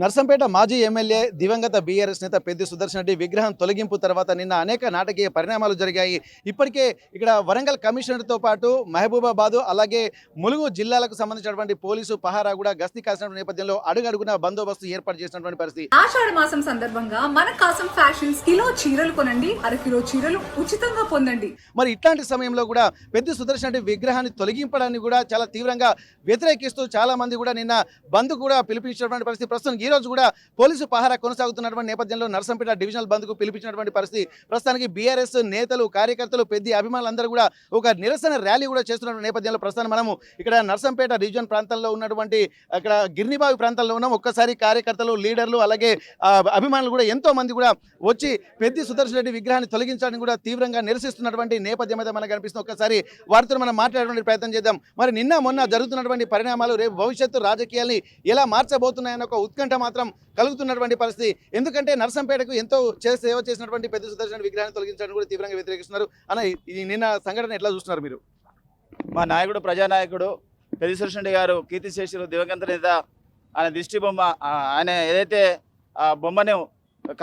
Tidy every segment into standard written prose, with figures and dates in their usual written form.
నర్సంపేట మాజీ ఎమ్మెల్యే దివంగత బీఆర్ఎస్ నేత పెద్ది సుదర్శన్ రెడ్డి విగ్రహం తొలగింపు తర్వాత నిన్న అనేక నాటకీయ పరిణామాలు జరిగాయి. ఇప్పటికే ఇక్కడ వరంగల్ కమిషనర్తో పాటు మహబూబాబాద్ అలాగే ములుగు జిల్లాలకు సంబంధించినటువంటి పోలీసు పహారా కూడా గస్తీ కాసిన నేపథ్యంలో అడుగడుగున బందోబస్తు ఏర్పాటు చేసినటువంటి పరిస్థితి. ఆషాఢ మాసం సందర్భంగా మన కాసం ఫ్యాషన్స్ కిలో చీరలు కొనండి, అరకిలో చీరలు ఉచితంగా పొందండి. మరి ఇట్లాంటి సమయంలో కూడా పెద్ది సుదర్శన్ రెడ్డి విగ్రహాన్ని తొలగింపడాన్ని కూడా చాలా తీవ్రంగా వ్యతిరేకిస్తూ చాలా మంది కూడా నిన్న బంద్ కూడా పిలిపించినటువంటి పరిస్థితి. ప్రస్తుతం ఈ రోజు కూడా పోలీసు పహారా కొనసాగుతున్నటువంటి నేపథ్యంలో నర్సంపేట డివిజనల్ బంద్కు పిలిపించినటువంటి పరిస్థితి. ప్రస్తుతానికి బీఆర్ఎస్ నేతలు కార్యకర్తలు పెద్ద అభిమానులందరూ కూడా ఒక నిరసన ర్యాలీ కూడా చేస్తున్న నేపథ్యంలో ప్రస్తుతం మనము ఇక్కడ నర్సంపేట డివిజన్ ప్రాంతంలో ఉన్నటువంటి అక్కడ గిర్నిబావి ప్రాంతంలో ఉన్నాం. ఒక్కసారి కార్యకర్తలు లీడర్లు అలాగే అభిమానులు కూడా ఎంతో మంది కూడా వచ్చి పెద్ది సుదర్శన్ రెడ్డి విగ్రహాన్ని తొలగించడానికి కూడా తీవ్రంగా నిరసిస్తున్నటువంటి నేపథ్యం అయితే మనకు కనిపిస్తుంది. ఒక్కసారి వారితో మనం మాట్లాడేటువంటి ప్రయత్నం చేద్దాం. మరి నిన్న మొన్న జరుగుతున్నటువంటి పరిణామాలు రేపు భవిష్యత్తు రాజకీయాల్ని ఎలా మార్చబోతున్నాయన్న ఒక ఉత్కంఠ మాత్రం కలుగుతున్నటువంటి పరిస్థితి. ఎందుకంటే నర్సంపేటకు ఎంతో సేవ చేసినటువంటి పెద్ది సుదర్శన్ విగ్రహాన్ని తొలగించడానికి కూడా తీవ్రంగా వ్యతిరేకిస్తున్నారు. అన్న, ఈ నిన్న సంఘటన ఎట్లా చూస్తున్నారు మీరు? మా నాయకుడు ప్రజానాయకుడు పెద్ది సుదర్శన్ రెడ్డి గారు కీర్తిశేషులు దివంగత నేత ఆయన దిష్టి బొమ్మ, ఆయన ఏదైతే ఆ బొమ్మను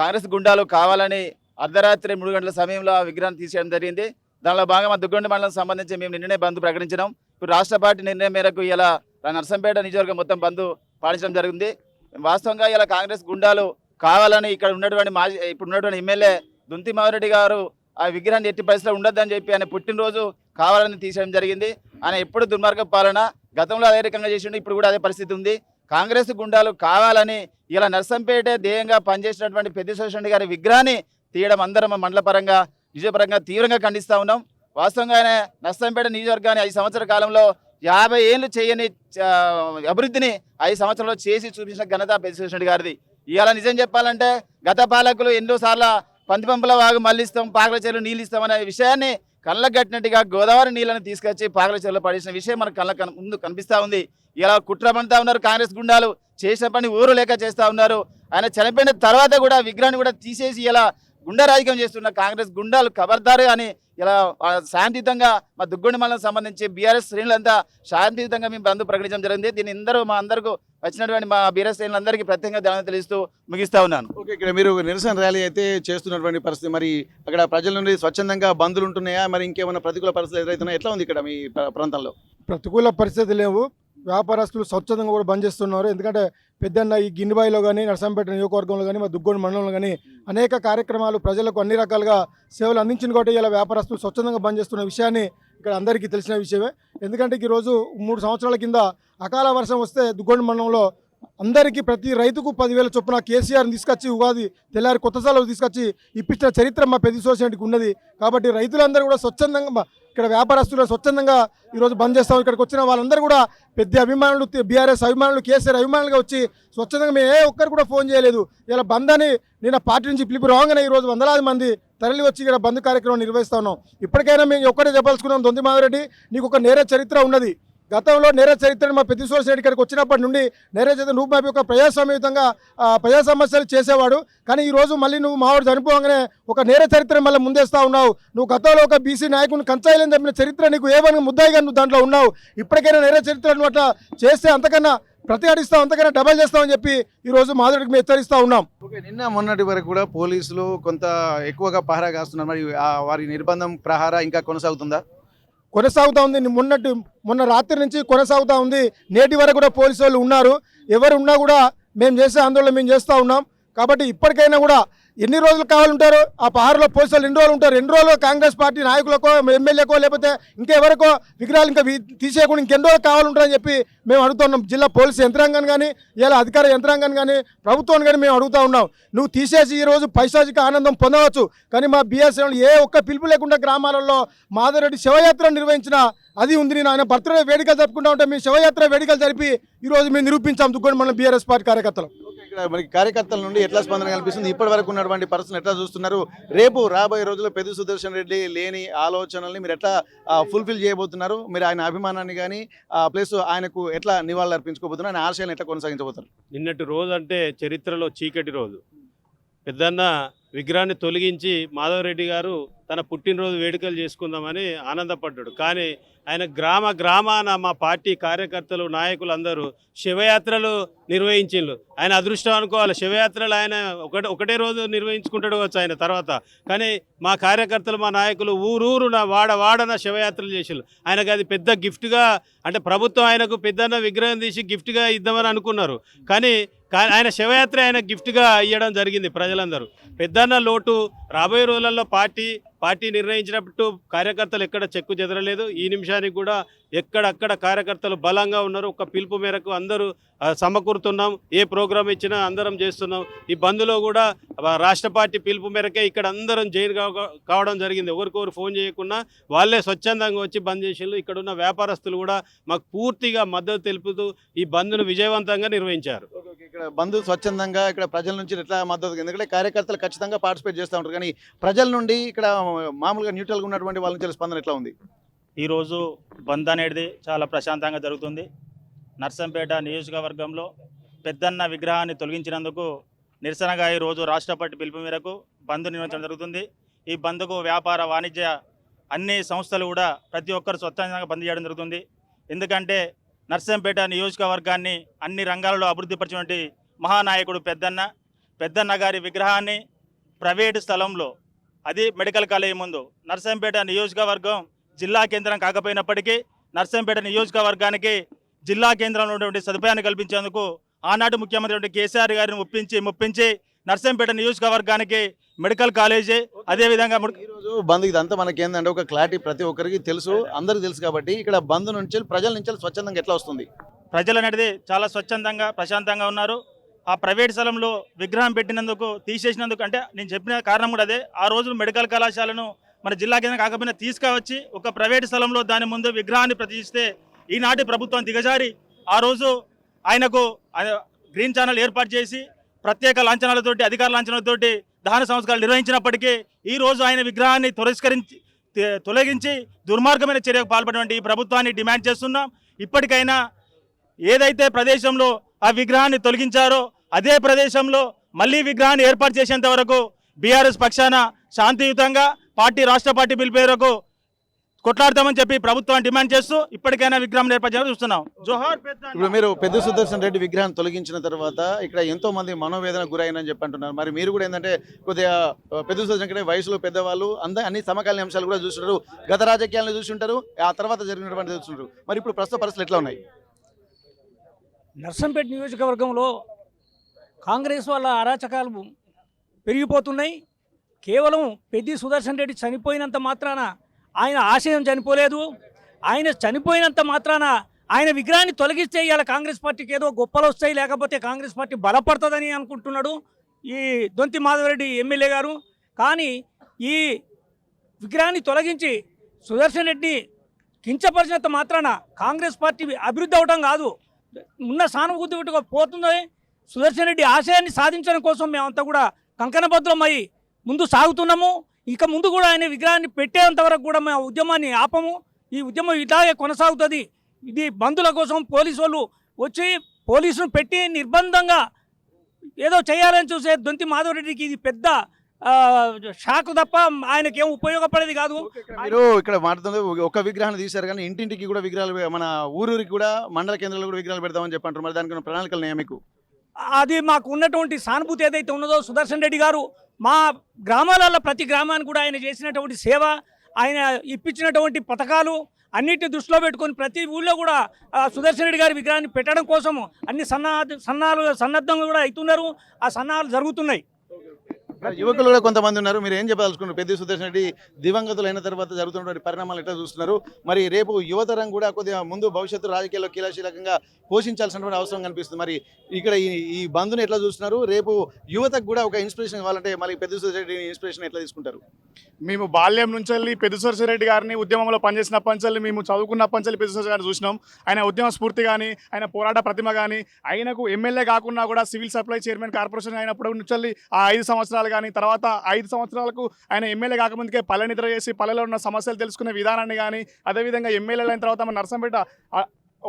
కాంగ్రెస్ గుండాలు కావాలని అర్ధరాత్రి 3 గంటల సమయంలో ఆ విగ్రహాన్ని తీసేయడం జరిగింది. దానిలో భాగంగా దుగ్గొండ మండలం సంబంధించి మేము నిన్ననే బంద్ ప్రకటించినాం. ఇప్పుడు రాష్ట్ర పార్టీ నిర్ణయం మేరకు ఇలా నర్సంపేట నియోజకవర్గం మొత్తం బంద్ పాటించడం జరిగింది. వాస్తవంగా ఇలా కాంగ్రెస్ గుండాలు కావాలని ఇక్కడ ఉన్నటువంటి ఇప్పుడు ఉన్నటువంటి ఎమ్మెల్యే దుంతి మావిరెడ్డి గారు ఆ విగ్రహాన్ని ఎట్టి పరిస్థితిలో ఉండొద్దని చెప్పి ఆయన పుట్టినరోజు కావాలని తీసేయడం జరిగింది. ఆయన ఎప్పుడు దుర్మార్గ పాలన గతంలో అదే రకంగా చేసిండు, ఇప్పుడు కూడా అదే పరిస్థితి ఉంది. కాంగ్రెస్ గుండాలు కావాలని ఇలా నర్సంపేట ధ్యేయంగా పనిచేసినటువంటి పెద్ది సుదర్శన్ రెడ్డి గారి విగ్రహాన్ని తీయడం అందరం మండల పరంగా నిజపరంగా తీవ్రంగా ఖండిస్తూ ఉన్నాం. వాస్తవంగా ఆయన నర్సంపేట నియోజకవర్గాన్ని 5 సంవత్సరాల కాలంలో 50 ఏళ్ళు చేయని అభివృద్ధిని 5 సంవత్సరాల్లో చేసి చూపించిన ఘనత పెద్ది సుదర్శన్ రెడ్డి గారిది. ఇవాళ నిజం చెప్పాలంటే గత పాలకులు ఎన్నోసార్లు పందిపంపుల వాగు మళ్ళిస్తాం, పాకల చెరువు నీళ్ళు ఇస్తాం అనే విషయాన్ని కళ్ళకు కట్టినట్టుగా గోదావరి నీళ్ళని తీసుకొచ్చి పాకల చెరువులో పడేసిన విషయం మనకు కళ్ళ ముందు కనిపిస్తూ ఉంది. ఇలా కుట్ర పండుతూ ఉన్నారు కాంగ్రెస్ గుండాలు, చేసిన పని ఊరు లేక చేస్తూ ఉన్నారు. ఆయన చనిపోయిన తర్వాత కూడా విగ్రహాన్ని కూడా తీసేసి ఇలా గుండా రాజకీయం చేస్తున్న కాంగ్రెస్ గుండాలు ఖబర్దారు అని ఇలా శాంతియుతంగా మా దుగ్గొండ మండలం సంబంధించి బీఆర్ఎస్ శ్రేణులంతా శాంతియుతంగా మేము బంద్ ప్రకటించడం జరిగింది. దీన్ని మా అందరికీ వచ్చినటువంటి మా బీఆర్ఎస్ శ్రేణులందరికీ ప్రత్యేకంగా ధన్యవాదాలు తెలుస్తూ ముగిస్తా ఉన్నాను. ఓకే, ఇక్కడ మీరు నిరసన ర్యాలీ అయితే చేస్తున్నటువంటి పరిస్థితి, మరి అక్కడ ప్రజల నుండి స్వచ్ఛందంగా బంద్లు ఉంటున్నాయా, మరి ఇంకేమైనా ప్రతికూల పరిస్థితులు ఎదురవుతున్నాయా, ఎట్లా ఉంది ఇక్కడ మీ ప్రాంతంలో? ప్రతికూల పరిస్థితి లేవు. వ్యాపారస్తులు స్వచ్ఛందంగా కూడా బంద్ చేస్తున్నారు. ఎందుకంటే పెద్దన్న ఈ గిన్నెబాయిలో కానీ నర్సంపేట నియోజకవర్గంలో కానీ మా దుగ్గొండ మండలంలో కానీ అనేక కార్యక్రమాలు ప్రజలకు అన్ని రకాలుగా సేవలు అందించిన కాబట్టి ఇలా వ్యాపారస్తులు స్వచ్ఛందంగా బంద్ చేస్తున్న విషయాన్ని ఇక్కడ అందరికీ తెలిసిన విషయమే. ఎందుకంటే ఈరోజు 3 సంవత్సరాల కింద అకాల వర్షం వస్తే దుగ్గొండ మండలంలో అందరికీ ప్రతి రైతుకు 10,000 చొప్పున కేసీఆర్ని తీసుకొచ్చి ఉగాది తెల్లారి కొత్త సార్లు తీసుకొచ్చి ఇప్పించిన చరిత్ర మా పెద్ది సుదర్శన్ రెడ్డికి ఉన్నది. కాబట్టి రైతులందరూ కూడా స్వచ్ఛందంగా ఇక్కడ వ్యాపారస్తులు స్వచ్ఛందంగా ఈరోజు బంద్ చేస్తాం. ఇక్కడికి వచ్చిన వాళ్ళందరూ కూడా పెద్ద అభిమానులు, బీఆర్ఎస్ అభిమానులు, కేసీఆర్ అభిమానులుగా వచ్చి స్వచ్ఛందంగా మేము ఒక్కరు కూడా ఫోన్ చేయలేదు. ఇలా బంద్ అని నిన్న పార్టీ నుంచి పిలుపు రాగానే ఈరోజు వందలాది మంది తరలి వచ్చి ఇక్కడ బంద్ కార్యక్రమం నిర్వహిస్తూ ఉన్నాం. ఇప్పటికైనా మేము ఒక్కటే చెప్పాల్సుకున్నాం, దొంతి మాధవరెడ్డి నీకు ఒక నేర చరిత్ర ఉన్నది. గతంలో నేర చరిత్రను మా పెద్ది సుదర్శన్ రెడ్డి ఇక్కడికి వచ్చినప్పటి నుండి నేర చరిత్ర నువ్వు మాపి ఒక ప్రజాస్వామ్యయుతంగా ప్రజా సమస్యలు చేసేవాడు. కానీ ఈరోజు మళ్ళీ నువ్వు మావాడు చనిపోగానే ఒక నేర చరిత్రను మళ్ళీ ముందేస్తూ ఉన్నావు. నువ్వు గతంలో ఒక బీసీ నాయకుని కంచాయిలని చెప్పిన చరిత్ర నీకు ఏమని ముద్దాయిగా నువ్వు దాంట్లో ఉన్నావు. ఇప్పటికైనా నేర చరిత్రను అట్లా చేస్తే అంతకన్నా ప్రతిఘటిస్తావు, అంతకన్నా డబల్ చేస్తామని చెప్పి ఈరోజు మాధుడికి మేము హెచ్చరిస్తూ ఉన్నాం. ఓకే, నిన్న మొన్నటి వరకు కూడా పోలీసులు కొంత ఎక్కువగా పహారా కాస్తున్నారు. మరి వారి నిర్బంధం ప్రహారా ఇంకా కొనసాగుతుందా? కొనసాగుతూ ఉంది. మొన్న రాత్రి నుంచి కొనసాగుతూ ఉంది. నేటి వరకు కూడా పోలీసు వాళ్ళు ఉన్నారు. ఎవరు ఉన్నా కూడా మేము చేసే ఆందోళన మేము చేస్తూ ఉన్నాం. కాబట్టి ఇప్పటికైనా కూడా ఎన్ని రోజులు కావాలంటారు ఆ పహారలో పోలీసు వాళ్ళు ఎన్ని రోజులు ఉంటారు? 2 రోజులు కాంగ్రెస్ పార్టీ నాయకులకో ఎమ్మెల్యేకో లేకపోతే ఇంకెవరికో విగ్రహాలు ఇంకా తీసేయకుండా ఇంకెన్ని రోజులు కావాలంటారని చెప్పి మేము అడుగుతున్నాం. జిల్లా పోలీసు యంత్రాంగాన్ని కానీ ఇలా అధికార యంత్రాంగాన్ని కానీ ప్రభుత్వాన్ని కానీ మేము అడుగుతూ ఉన్నాం. నువ్వు తీసేసి ఈరోజు పైశాచిక ఆనందం పొందవచ్చు, కానీ మా బీఎస్ఎన్ ఏ ఒక్క పిలుపు లేకుండా గ్రామాలలో మాధవరెడ్డి శివయాత్ర నిర్వహించిన అది ఉంది. నేను ఆయన బర్త్డే వేడుకలు జరుపుకుంటా ఉంటే మేము శివయాత్ర వేడుకలు జరిపి ఈరోజు మేము నిరూపించాం దుగ్గొండ మండలం బీఆర్ఎస్ పార్టీ కార్యకర్తలు. ఇక్కడ మరి కార్యకర్తల నుండి ఎట్లా స్పందన కనిపిస్తుంది? ఇప్పటి వరకు ఉన్నటువంటి పరిస్థితిని ఎట్లా చూస్తున్నారు? రేపు రాబోయే రోజుల్లో పెద్ది సుదర్శన్ రెడ్డి లేని ఆలోచనల్ని మీరు ఎట్లా ఫుల్ఫిల్ చేయబోతున్నారు? మీరు ఆయన అభిమానాన్ని కానీ ప్లస్ ఆయనకు ఎట్లా నివాళులు అర్పించుకోబోతున్నారు? ఆయన ఆశయాన్ని ఎట్లా కొనసాగించబోతున్నారు? నిన్నటి రోజు అంటే చరిత్రలో చీకటి రోజు. పెద్దన్న విగ్రహాన్ని తొలగించి మాధవరెడ్డి గారు తన పుట్టినరోజు వేడుకలు చేసుకుందామని ఆనందపడ్డాడు. కానీ ఆయన గ్రామాన మా పార్టీ కార్యకర్తలు నాయకులు అందరూ శివయాత్రలు నిర్వహించిండ్రు. ఆయన అదృష్టం అనుకోవాలి. శివయాత్రలు ఆయన ఒకటే రోజు నిర్వహించుకుంటాడు వచ్చి ఆయన తర్వాత. కానీ మా కార్యకర్తలు మా నాయకులు ఊరూరున వాడన శివయాత్రలు చేసిండ్రు. ఆయనకు అది పెద్ద గిఫ్ట్గా, అంటే ప్రభుత్వం ఆయనకు పెద్దన్న విగ్రహం తీసి గిఫ్ట్గా ఇద్దామని అనుకున్నారు. కానీ ఆయన శివయాత్ర ఆయన గిఫ్ట్గా ఇవ్వడం జరిగింది ప్రజలందరూ. పెద్దన్న లోటు రాబోయే రోజులలో పార్టీ నిర్ణయించినట్టు కార్యకర్తలు ఎక్కడ చెక్కు చెదరలేదు. ఈ నిమిషానికి కూడా ఎక్కడక్కడ కార్యకర్తలు బలంగా ఉన్నారు. ఒక పిలుపు మేరకు అందరూ సమకూరుతున్నాం. ఏ ప్రోగ్రాం ఇచ్చినా అందరం చేస్తున్నాం. ఈ బంద్లో కూడా రాష్ట్ర పార్టీ పిలుపు మేరకే ఇక్కడ అందరం జైన్ కావడం జరిగింది. ఎవరికొరు ఫోన్ చేయకుండా వాళ్ళే స్వచ్ఛందంగా వచ్చి బంద్ చేసిండ్రు. ఇక్కడ ఉన్న వ్యాపారస్తులు కూడా మాకు పూర్తిగా మద్దతు తెలుపుతూ ఈ బంద్ను విజయవంతంగా నిర్వహించారు. ఇక్కడ బంధు స్వచ్ఛందంగా ఇక్కడ ప్రజల నుంచి ఎట్లా మద్దతు, ఎందుకంటే కార్యకర్తలు ఖచ్చితంగా పార్టిసిపేట్ చేస్తూ ఉంటారు. కానీ ప్రజల నుండి ఇక్కడ మామూలుగా న్యూట్రల్గా ఉన్నటువంటి వాళ్ళ నుంచి స్పందన ఎట్లా ఉంది? ఈరోజు బంద్ అనేది చాలా ప్రశాంతంగా జరుగుతుంది. నర్సంపేట నియోజకవర్గంలో పెద్దన్న విగ్రహాన్ని తొలగించినందుకు నిరసనగా ఈరోజు రాష్ట్ర పార్టీ పిలుపు మేరకు బంద్ నిర్వహించడం జరుగుతుంది. ఈ బంద్కు వ్యాపార వాణిజ్య అన్ని సంస్థలు కూడా ప్రతి ఒక్కరు స్వచ్ఛందంగా బంద్ చేయడం జరుగుతుంది. ఎందుకంటే నర్సంపేట నియోజకవర్గాన్ని అన్ని రంగాలలో అభివృద్ధిపరిచినటువంటి మహానాయకుడు పెద్దన్న గారి విగ్రహాన్ని ప్రైవేటు స్థలంలో, అది మెడికల్ కాలేజీ ముందు, నర్సంపేట నియోజకవర్గం జిల్లా కేంద్రం కాకపోయినప్పటికీ నర్సంపేట నియోజకవర్గానికి జిల్లా కేంద్రంలో ఉన్నటువంటి సదుపాయాన్ని కల్పించేందుకు ఆనాటి ముఖ్యమంత్రి కేసీఆర్ గారిని ఒప్పించి నర్సంపేట నియోజకవర్గానికి మెడికల్ కాలేజీ, అదేవిధంగా ఈరోజు బంద్ ఇదంతా మనకి ఏంటంటే ఒక క్లారిటీ ప్రతి ఒక్కరికి తెలుసు, అందరికీ తెలుసు. కాబట్టి ఇక్కడ బంద్ నుంచి ప్రజల నుంచి స్వచ్ఛందంగా ఎట్లా వస్తుంది? ప్రజలు అనేది చాలా స్వచ్ఛందంగా ప్రశాంతంగా ఉన్నారు. ఆ ప్రైవేట్ స్థలంలో విగ్రహం పెట్టినందుకు, తీసేసినందుకు, అంటే నేను చెప్పిన కారణం కూడా అదే. ఆ రోజు మెడికల్ కళాశాలను మన జిల్లా కేంద్రం కాకపోయినా తీసుకువచ్చి ఒక ప్రైవేట్ స్థలంలో దాని ముందు విగ్రహాన్ని ప్రతిష్ఠిస్తే ఈనాటి ప్రభుత్వం దిగజారి ఆ రోజు ఆయనకు గ్రీన్ ఛానల్ ఏర్పాటు చేసి ప్రత్యేక లాంఛనాలతోటి, అధికార లాంఛనాలతోటి దహన సంస్కారాలు నిర్వహించినప్పటికీ ఈ రోజు ఆయన విగ్రహాన్ని తొలగించి దుర్మార్గమైన చర్యకు పాల్పడినటువంటి ఈ ప్రభుత్వాన్ని డిమాండ్ చేస్తున్నాం. ఇప్పటికైనా ఏదైతే ప్రదేశంలో ఆ విగ్రహాన్ని తొలగించారో అదే ప్రదేశంలో మళ్ళీ విగ్రహాన్ని ఏర్పాటు చేసేంత వరకు బీఆర్ఎస్ పక్షాన శాంతియుతంగా రాష్ట్ర పార్టీ పిలుపు మేరకు కొట్లాడతామని చెప్పి ప్రభుత్వాన్ని డిమాండ్ చేస్తూ ఇప్పటికైనా విగ్రహం ఏర్పాటు చేయాలని చూస్తున్నాం. జోహార్ పెద్దన్న. ఇప్పుడు మీరు పెద్ద సుదర్శన్ రెడ్డి విగ్రహం తొలగించిన తర్వాత ఇక్కడ ఎంతో మంది మనోవేదన గురైనని చెప్పి అంటున్నారు. మరి మీరు కూడా ఏంటంటే కొద్దిగా పెద్ద సుదర్శన్ రెడ్డి వయసులో పెద్దవాళ్ళు అన్ని సమకాలీన అంశాలు కూడా చూస్తుంటారు, గత రాజకీయాలను చూస్తుంటారు, ఆ తర్వాత జరిగినటువంటి చూస్తుంటారు. మరి ఇప్పుడు ప్రస్తుత పరిస్థితులు ఎట్లా ఉన్నాయి? నర్సంపేట నియోజకవర్గంలో కాంగ్రెస్ వాళ్ళ అరాచకాలు పెరిగిపోతున్నాయి. కేవలం పెద్ది సుదర్శన్ రెడ్డి చనిపోయినంత మాత్రాన ఆయన ఆశయం చనిపోలేదు. ఆయన చనిపోయినంత మాత్రాన ఆయన విగ్రహాన్ని తొలగిస్తే ఇవాళ కాంగ్రెస్ పార్టీకి ఏదో గొప్పలు వస్తాయి, లేకపోతే కాంగ్రెస్ పార్టీ బలపడుతుందని అనుకుంటున్నాడు ఈ దొంతి మాధవరెడ్డి ఎమ్మెల్యే గారు. కానీ ఈ విగ్రహాన్ని తొలగించి సుదర్శన్ రెడ్డి కించపరిచినంత మాత్రాన కాంగ్రెస్ పార్టీ అభివృద్ధి అవడం కాదు, ఉన్న సానుభూతి పోతుంది. సుదర్శన్ రెడ్డి ఆశయాన్ని సాధించడం కోసం మేమంతా కూడా కంకణబద్ధమై ముందు సాగుతున్నాము. ఇక ముందు కూడా ఆయన విగ్రహాన్ని పెట్టేంత వరకు కూడా మేము ఉద్యమాన్ని ఆపము. ఈ ఉద్యమం ఇలాగే కొనసాగుతుంది. ఇది బంధుల కోసం పోలీసు వాళ్ళు వచ్చి పోలీసును పెట్టి నిర్బంధంగా ఏదో చేయాలని చూసే దొంతి మాధవరెడ్డికి ఇది పెద్ద షాక్ తప్ప ఆయనకేం ఉపయోగపడేది కాదు. మీరు ఇక్కడ మాట్లాడుతుంది ఒక విగ్రహాన్ని తీశారు, కానీ ఇంటింటికి కూడా విగ్రహాలు, మన ఊరూరికి కూడా మండల కేంద్రాలు కూడా విగ్రహాలు పెడతామని చెప్పంటారు. మరి దానికి ప్రణాళికలు ఉన్నాయా మీకు? అది మాకు ఉన్నటువంటి సానుభూతి ఏదైతే ఉన్నదో సుదర్శన్ రెడ్డి గారు మా గ్రామాలలో ప్రతి గ్రామానికి కూడా ఆయన చేసినటువంటి సేవ, ఆయన ఇప్పించినటువంటి పథకాలు అన్నిటిని దృష్టిలో పెట్టుకొని ప్రతి ఊళ్ళో కూడా సుదర్శన్ రెడ్డి గారి విగ్రహాన్ని పెట్టడం కోసం అన్ని సన్నద్ధంగా కూడా అవుతున్నారు. ఆ సన్నాహాలు జరుగుతున్నాయి. యువకులు కూడా కొంతమంది ఉన్నారు, మీరు ఏం చెప్పదలుచుకున్నారు? పెద్ద సుదర్శన్ రెడ్డి దివంగతులు అయిన తర్వాత జరుగుతున్నటువంటి పరిణామాలు ఎట్లా చూస్తున్నారు? మరి రేపు యువతరం కూడా కొద్దిగా ముందు భవిష్యత్తు రాజకీయాల్లో కీలకీలకంగా పోషించాల్సినటువంటి అవసరం కనిపిస్తుంది. మరి ఇక్కడ ఈ బంద్ను ఎట్లా చూస్తున్నారు? రేపు యువతకు కూడా ఒక ఇన్స్పిరేషన్ కావాలంటే మళ్ళీ పెద్ద సుదర్శన్ రెడ్డి ఇన్స్పిరేషన్ ఎట్లా తీసుకుంటారు? మేము బాల్యం నుంచి పెద్ద సుదర్శన్ రెడ్డి గారిని ఉద్యమంలో పనిచేసినప్పటి నుంచి, మేము చదువుకున్నప్పటి నుంచి పెద్ద సుదర్శన్ గారిని చూసినాం. ఆయన ఉద్యమ స్ఫూర్తి కానీ, ఆయన పోరాట ప్రతిమ కానీ, ఆయనకు ఎమ్మెల్యే కాకుండా కూడా సివిల్ సప్లై చైర్మన్ కార్పొరేషన్ అయినప్పుడు నుంచి ఆ 5 సంవత్సరాలు కానీ, తర్వాత 5 సంవత్సరాలకు ఆయన ఎమ్మెల్యే కాకముందుకే పల్లె నిద్ర చేసి పల్లెలో ఉన్న సమస్యలు తెలుసుకునే విధానాన్ని కానీ, అదేవిధంగా ఎమ్మెల్యేలు అయిన తర్వాత మన నర్సంపేట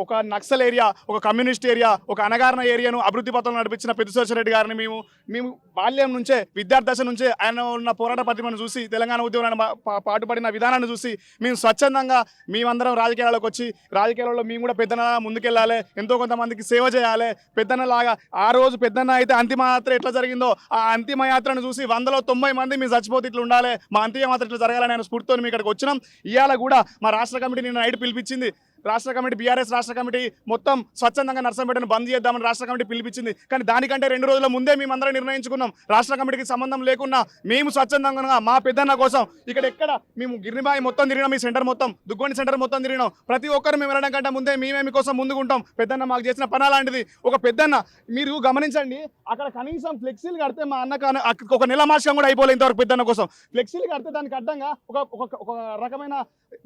ఒక నక్సల్ ఏరియా, ఒక కమ్యూనిస్ట్ ఏరియా, ఒక అనగారిన ఏరియాను అభివృద్ధి పథంలో నడిపించిన పెద్దిశ్వర రెడ్డి గారిని మేము బాల్యం నుంచే, విద్యార్థి దశ నుంచే ఆయన ఉన్న పోరాట ప్రతిమను చూసి, తెలంగాణ ఉద్యమాన్ని పాటుపడిన విధానాన్ని చూసి మేము స్వచ్ఛందంగా మేమందరం రాజకీయాల్లోకి వచ్చి, రాజకీయాలలో మేము కూడా పెద్దన ముందుకెళ్ళాలి, ఎంతో కొంతమందికి సేవ చేయాలి. పెద్దన్నలాగా ఆ రోజు పెద్దన్న అయితే అంతిమయాత్ర ఎట్లా జరిగిందో ఆ అంతిమయాత్రను చూసి 190 మంది మేము చచ్చిపోతే ఇట్లా ఉండాలి, మా అంతిమయాత్ర ఇట్లా జరగాలని ఆయన స్ఫూర్తితో మేము ఇక్కడికి వచ్చినాం. ఇవాళ కూడా మా రాష్ట్ర కమిటీ నిన్న నైట్ పిలిపించింది. రాష్ట్ర కమిటీ, బీఆర్ఎస్ రాష్ట్ర కమిటీ మొత్తం స్వచ్ఛందంగా నర్సంపేటను బంద్ చేద్దామని రాష్ట్ర కమిటీ పిలిపించింది. కానీ దానికంటే 2 రోజుల ముందే మేమందరం నిర్ణయించుకున్నాం, రాష్ట్ర కమిటీకి సంబంధం లేకుండా మేము స్వచ్ఛందంగా మా పెద్దన్న కోసం ఎక్కడ మేము గిరిబాయి మొత్తం తిరిగినాం, ఈ సెంటర్ మొత్తం, దుగ్గొండి సెంటర్ మొత్తం తిరిగినాం. ప్రతి ఒక్కరు మేము వెళ్ళడం కంటే ముందే మేమే మీకోసం ముందుకుంటాం. పెద్దన్న మాకు చేసిన పని అలాంటిది. ఒక పెద్దన్న మీరు గమనించండి, అక్కడ కనీసం ఫ్లెక్సీలు కడితే మా అన్నకు ఒక నెల మాసం కూడా అయిపోలేదు ఇంతవరకు. పెద్దన్న కోసం ఫ్లెక్సీలు కడితే దానికి అడ్డంగా ఒక రకమైన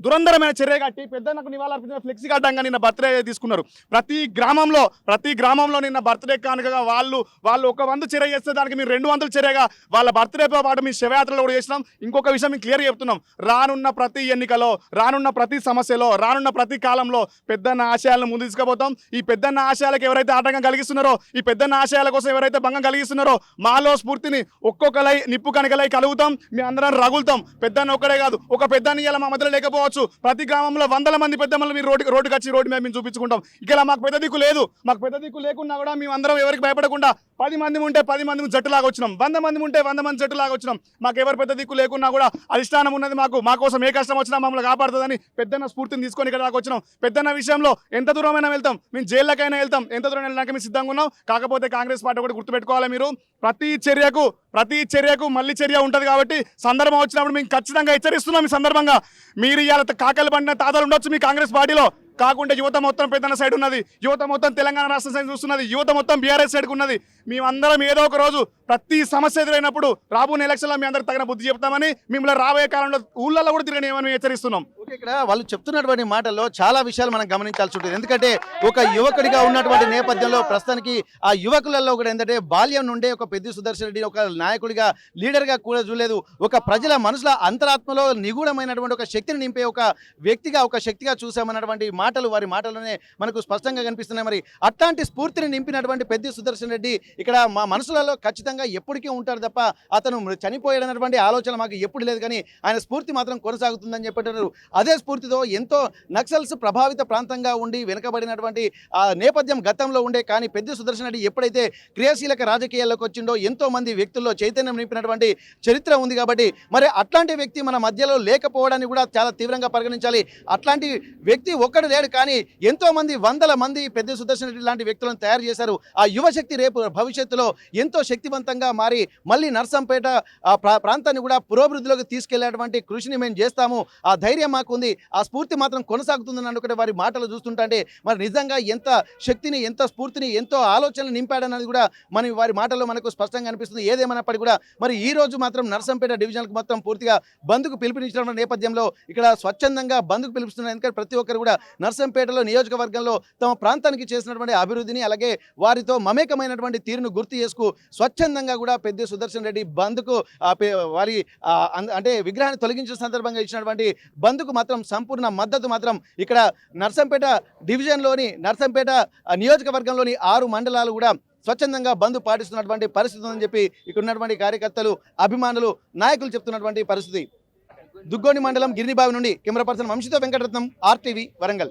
దురంధరమైన చర్య కట్టి పెద్దన్నకు నివాళులర్పించిన ఫ్లెక్సీ అడ్డంగా నిన్న బర్త్డే తీసుకున్నారు. ప్రతి గ్రామంలో నిన్న బర్త్డే కానుకగా వాళ్ళు ఒక 100 చర్య చేస్తే దానికి మీరు 200 చర్యగా వాళ్ళ బర్త్డేతో పాటు మీ శివయాత్రలో కూడా చేసినాం. ఇంకొక విషయం మేము క్లియర్గా చెప్తున్నాం, రానున్న ప్రతి ఎన్నికలో, రానున్న ప్రతి సమస్యలో, రానున్న ప్రతి కాలంలో పెద్దన్న ఆశయాలను ముందు తీసుకుపోతాం. ఈ పెద్దన్న ఆశయాలకు ఎవరైతే ఆటంకం కలిగిస్తున్నారో, ఈ పెద్దన్న ఆశయాల కోసం ఎవరైతే భంగం కలిగిస్తున్నారో, మాలో స్ఫూర్తిని ఒక్కొక్కలై నిప్పు కణికలై కలుగుతాం. మీ అందరం రగులుతాం. పెద్దన్న ఒక్కడే కాదు, ఒక పెద్దన్న ఇవాళ మా మధ్యలో లేకపోవచ్చు, ప్రతి గ్రామంలో 100 మంది పెద్దమ్మలు మీరు రోడ్డుకి వచ్చి రోడ్డు మీద మేము చూపించుకుంటాం. ఇక్కడ మాకు పెద్ద దిక్కు లేదు. మాకు పెద్ద దిక్కు లేకున్నా కూడా మేము అందరం ఎవరికి భయపడకుండా 10 మంది ఉంటే 10 మంది జట్టులాగా వచ్చినాం, 100 మంది ఉంటే 100 మంది జట్టులాగా వచ్చినాం. మాకు ఎవరు పెద్ద దిక్కు లేకున్నా కూడా అధిష్టానం ఉన్నది, మా కోసం ఏ కష్టం వచ్చినా మమ్మల్ని కాపాడుతుందని పెద్దన్న స్ఫూర్తిని తీసుకొని ఇక్కడ దాకా వచ్చినాం. పెద్దన్న విషయంలో ఎంత దూరమైనా వెళ్తాం, మేము జైళ్ళకైనా వెళ్తాం, ఎంత దూరం వెళ్ళడానికి మేము సిద్ధంగా ఉన్నాం. కాకపోతే కాంగ్రెస్ పార్టీ కూడా గుర్తుపెట్టుకోవాలి, మీరు ప్రతి చర్యకు మళ్ళీ చర్య ఉంటుంది. కాబట్టి సందర్భం వచ్చినప్పుడు మేము ఖచ్చితంగా హెచ్చరిస్తున్నాం. ఈ సందర్భంగా మీరు ఇవాళ కాకలు పండిన తాతలు ఉండొచ్చు మీ కాంగ్రెస్ పార్టీలో, కాకుంటే యువత మొత్తం పెద్దన్న సైడ్ ఉన్నది, యువత మొత్తం తెలంగాణ రాష్ట్రం సైడ్ చూస్తున్నది, యువత మొత్తం బీఆర్ఎస్ సైడ్కి ఉన్నది. మేమందరం ఏదో ఒక రోజు ప్రతి సమస్య ఎదురైనప్పుడు రాబోయే ఎలక్షన్లో మీ అందరికి తగిన బుద్ధి చెప్తామని, మిమ్మల్ని రాబోయే కాలంలో ఊళ్ళల్లో కూడా తిరగని హెచ్చరిస్తున్నాం. ఓకే, ఇక్కడ వాళ్ళు చెప్తున్నటువంటి మాటల్లో చాలా విషయాలు మనం గమనించాల్సి ఉంటుంది. ఎందుకంటే ఒక యువకుడిగా ఉన్నటువంటి నేపథ్యంలో ప్రస్తుతానికి ఆ యువకులలో కూడా ఏంటంటే బాల్యం నుండే ఒక పెద్ది సుదర్శన్ రెడ్డి ఒక నాయకుడిగా, లీడర్గా కూడా చూడలేదు. ఒక ప్రజల మనసుల అంతరాత్మలో నిగూఢమైనటువంటి ఒక శక్తిని నింపే ఒక వ్యక్తిగా, ఒక శక్తిగా చూసామన్నటువంటి మాటలు వారి మాటలోనే మనకు స్పష్టంగా కనిపిస్తున్నాయి. మరి అట్లాంటి స్ఫూర్తిని నింపినటువంటి పెద్ది సుదర్శన్ రెడ్డి ఇక్కడ మా మనసులలో ఖచ్చితంగా ఎప్పటికీ ఉంటారు తప్ప అతను చనిపోయాడన్నటువంటి ఆలోచన మాకు ఎప్పుడు లేదు. కానీ ఆయన స్ఫూర్తి మాత్రం కొనసాగుతుందని చెప్పారు. అదే స్ఫూర్తితో ఎంతో నక్సల్స్ ప్రభావిత ప్రాంతంగా ఉండి వెనుకబడినటువంటి నేపథ్యం గతంలో ఉండే, కానీ పెద్ది సుదర్శన్ రెడ్డి ఎప్పుడైతే క్రియాశీలక రాజకీయాల్లోకి వచ్చిండో ఎంతో మంది వ్యక్తుల్లో చైతన్యం నింపినటువంటి చరిత్ర ఉంది. కాబట్టి మరి అట్లాంటి వ్యక్తి మన మధ్యలో లేకపోవడాన్ని కూడా చాలా తీవ్రంగా పరిగణించాలి. అట్లాంటి వ్యక్తి ఒక్కడు లేడు, కానీ ఎంతో మంది 100 మంది పెద్ది సుదర్శన్ రెడ్డి లాంటి వ్యక్తులను తయారు చేశారు. ఆ యువశక్తి రేపు భవిష్యత్తులో ఎంతో శక్తివంతంగా మారి మళ్ళీ నర్సంపేట ప్రాంతాన్ని కూడా పురోభివృద్ధిలోకి తీసుకెళ్లేటువంటి కృషిని మేము చేస్తాము, ఆ ధైర్యం మాకు ఉంది, ఆ స్ఫూర్తి మాత్రం కొనసాగుతుందని అనుకుంటే వారి మాటలు చూస్తుంటే మరి నిజంగా ఎంత శక్తిని, ఎంత స్ఫూర్తిని, ఎంతో ఆలోచనలు నింపాడన్నది కూడా మన వారి మాటల్లో మనకు స్పష్టంగా అనిపిస్తుంది. ఏదేమైనప్పటికీ కూడా మరి ఈ రోజు మాత్రం నర్సంపేట డివిజన్కు మొత్తం పూర్తిగా బంద్కు పిలుపునిచ్చిన నేపథ్యంలో ఇక్కడ స్వచ్ఛందంగా బంద్కు పిలుపుస్తున్నారు. ఎందుకంటే ప్రతి ఒక్కరు కూడా నర్సంపేటలో నియోజకవర్గంలో తమ ప్రాంతానికి చేసినటువంటి అభివృద్ధిని, అలాగే వారితో మమేకమైనటువంటి తీరును గుర్తు చేసుకు స్వచ్ఛందంగా కూడా పెద్ది సుదర్శన్ రెడ్డి బంద్కు వారి అంటే విగ్రహాన్ని తొలగించిన సందర్భంగా ఇచ్చినటువంటి బంద్కు మాత్రం సంపూర్ణ మద్దతు మాత్రం ఇక్కడ నర్సంపేట డివిజన్లోని, నర్సంపేట నియోజకవర్గంలోని 6 మండలాలు కూడా స్వచ్ఛందంగా బంద్ పాటిస్తున్నటువంటి పరిస్థితి ఉందని చెప్పి ఇక్కడ ఉన్నటువంటి కార్యకర్తలు, అభిమానులు, నాయకులు చెప్తున్నటువంటి పరిస్థితి. దుగ్గోని మండలం గిరినిబావి నుండి కెమెరా పర్సన్ వంశీతో వెంకటరత్నం, RTV వరంగల్.